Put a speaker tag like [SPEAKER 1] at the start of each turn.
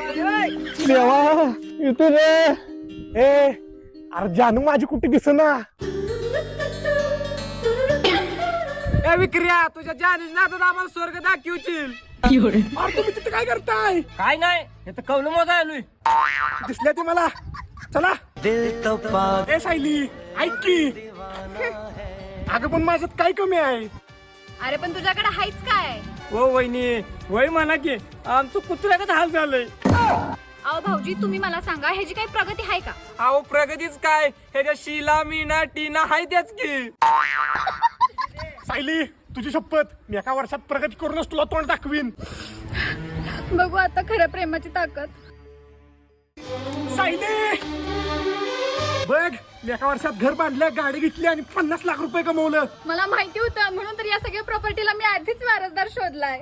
[SPEAKER 1] देवा इथे रे. ए अरे जानू माझी कुठे दिसना.
[SPEAKER 2] ए विक्रिया तुझ्या जानूच नादात आम्हाला स्वर्ग दाखवशील.
[SPEAKER 1] अरे तुम्ही तिथे काय करताय.
[SPEAKER 2] काय नाही हे तर कौल मोजा आलोय.
[SPEAKER 1] दिसल्या ते मला. चला ए सायली ऐक की. अगं पण माझ्यात काय कमी आहे.
[SPEAKER 3] अरे पण तुझ्याकडे हायच काय.
[SPEAKER 2] हो वहिनी वय म्हणा की आमचं कुत्र्यागत हाल झालंय.
[SPEAKER 3] अहो भाऊजी तुम्ही मला सांगा ह्याची काही प्रगती आहे का.
[SPEAKER 2] अहो प्रगतीच काय ह्याच्या शीला मीना टीना हाय त्याच की.
[SPEAKER 1] सायली तुझी शपथ मी एका वर्षात प्रगती करूनच तुला तोंड दाखवीन.
[SPEAKER 3] बघू आता खऱ्या प्रेमाची ताकद.
[SPEAKER 1] सायली बघ मी एका वर्षात घर बांधलं गाडी घेतली आणि 50 लाख रुपये कमवलं.
[SPEAKER 3] मला माहिती होतं म्हणून तर या सगळ्या प्रॉपर्टीला मी आधीच वारसदार शोधलाय.